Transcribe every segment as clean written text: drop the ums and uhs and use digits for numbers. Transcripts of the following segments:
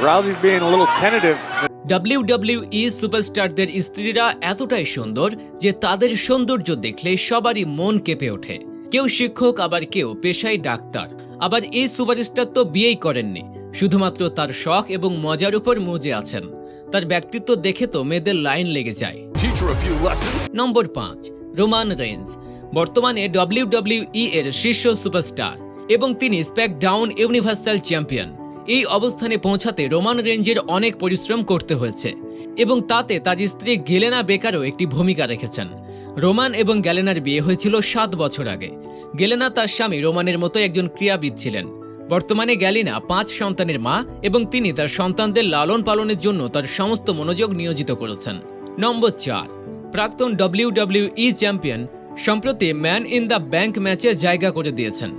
Rousey's being a little tentative. WWE সুপারস্টারদের স্ত্রীরা এতটাই সুন্দর যে তাদের সৌন্দর্য দেখলে সবারই মন কেঁপে ওঠে। কেউ শিক্ষক, আবার কেউ পেশায় ডাক্তার। আবার এই সুপারস্টার তো বিয়েই করেননি, শুধুমাত্র তার শখ এবং মজার উপর মজে আছেন। তার ব্যক্তিত্ব দেখে তো মেয়েদের লাইন লেগে যায়। নম্বর 5, রোমান রেইন্স। বর্তমানে WWE এর শীর্ষ সুপারস্টার এবং তিনি স্ম্যাকডাউন ইউনিভার্সাল চ্যাম্পিয়ন। এই অবস্থানে পৌঁছাতে রোমান রেঞ্জের অনেক পরিশ্রম করতে হয়েছে এবং তাতে তার স্ত্রী গেলেনা বেকারও একটি ভূমিকা রেখেছেন। রোমান এবং গ্যালেনার বিয়ে হয়েছিল 7 বছর আগে। গেলেনা তার স্বামী রোমানের মতো একজন ক্রীড়াবিদ ছিলেন। বর্তমানে গ্যালিনা 5 সন্তানের মা এবং তিনি তার সন্তানদের লালন পালনের জন্য তার সমস্ত মনোযোগ নিয়োজিত করেছেন। নম্বর 4, প্রাক্তন WWE চ্যাম্পিয়ন সম্প্রতি ম্যান ইন দ্য ব্যাংক ম্যাচে জায়গা করে দিয়েছেন।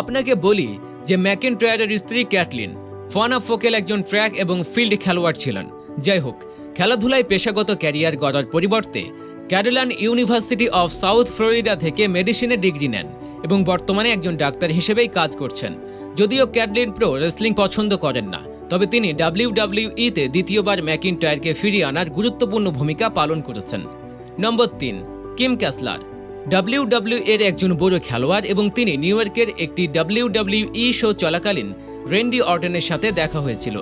আপনাকে বলি যে ম্যাকিনটায়ারের স্ত্রী ক্যাটলিন ফানা ফোকেল একজন ট্র্যাক এবং ফিল্ড খেলোয়াড় ছিলেন। যাই হোক, খেলাধুলায় পেশাগত ক্যারিয়ার গড়ার পরিবর্তে Caroline university of south Florida থেকে মেডিসিনে ডিগ্রি নেন এবং বর্তমানে একজন ডাক্তার হিসেবেই কাজ করছেন। যদিও ক্যাটলিন প্রো রেসলিং পছন্দ করেন না, তবে তিনি WWE-তে দ্বিতীয়বার ম্যাকিনটায়ারকে ফিরিয়ে আনার গুরুত্বপূর্ণ ভূমিকা পালন করেছেন। নম্বর 3, কিম ক্যাসলার। WWE এর একজন বড় খেলোয়াড় এবং তিনি নিউ ইয়র্কের একটি WWE শো চলাকালীন রেন্ডি অর্টনের সাথে দেখা হয়েছিল।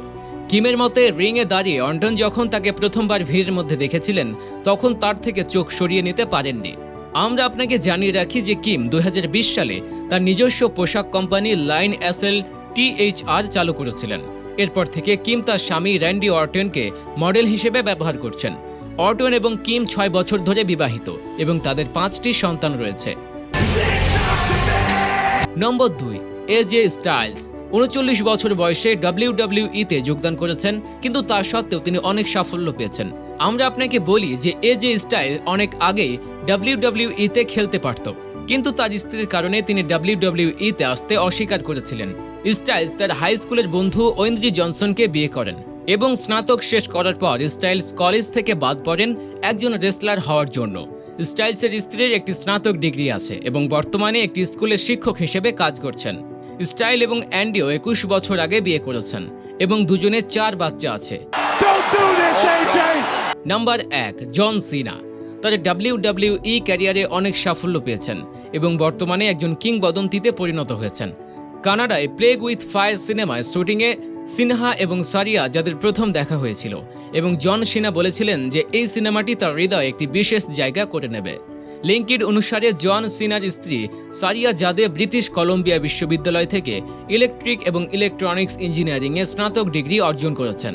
কিমের মতে রিংয়ে দাঁড়িয়ে অর্টন যখন তাকে প্রথমবার ভিড়ের মধ্যে দেখেছিলেন তখন তার থেকে চোখ সরিয়ে নিতে পারেননি। আমরা আপনাকে জানিয়ে রাখি যে কিম 2020 সালে তার নিজস্ব পোশাক কোম্পানি লাইন এসএল THR চালু করেছিলেন। এরপর থেকে কিম তার স্বামী র্যান্ডি অর্টনকে মডেল হিসেবে ব্যবহার করছেন। অর্টন এবং কিম 6 বছর ধরে বিবাহিত এবং তাদের 5টি সন্তান রয়েছে। নম্বর 2, AJ স্টাইলস। 39 বছর বয়সে WWE-তে যোগদান করেছেন, কিন্তু তা সত্ত্বেও তিনি অনেক সাফল্য পেয়েছেন। আমরা আপনাকে বলি যে AJ স্টাইল অনেক আগেই WWE-তে খেলতে পারত, কিন্তু তার স্ত্রীর কারণে তিনি WWE-তে আসতে অস্বীকার করেছিলেন। স্টাইলস তার হাই স্কুলের বন্ধু ওয়েন্ড্রি জনসনকে বিয়ে করেন এবং স্নাতক শেষ করার পর স্টাইলস কলেজ থেকে বাদ পড়েন একজন রেসলার হওয়ার জন্য। স্টাইলসের স্ত্রীর একটি স্নাতক ডিগ্রি আছে এবং বর্তমানে একটি স্কুলের শিক্ষক হিসেবে কাজ করছেন। স্টাইল এবং অ্যান্ডিও 21 বছর আগে বিয়ে করেছেন এবং দুজনের 4 বাচ্চা আছে। নাম্বার 1, জন সিনা। তার WWE ক্যারিয়ারে অনেক সাফল্য পেয়েছেন এবং বর্তমানে একজন কিংবদন্তিতে পরিণত হয়েছেন। কানাডায় প্লেগ উইথ ফায়ার সিনেমায় শুটিংয়ে সিনহা এবং সারিয়া যাদের প্রথম দেখা হয়েছিল এবং জন সিনা বলেছিলেন যে এই সিনেমাটি তার হৃদয়ে একটি বিশেষ জায়গা করে নেবে। লিঙ্কিড অনুসারে জন সিনার স্ত্রী সারিয়া জাদে ব্রিটিশ কলম্বিয়া বিশ্ববিদ্যালয় থেকে ইলেকট্রিক এবং ইলেকট্রনিক্স ইঞ্জিনিয়ারিংয়ে স্নাতক ডিগ্রি অর্জন করেছেন।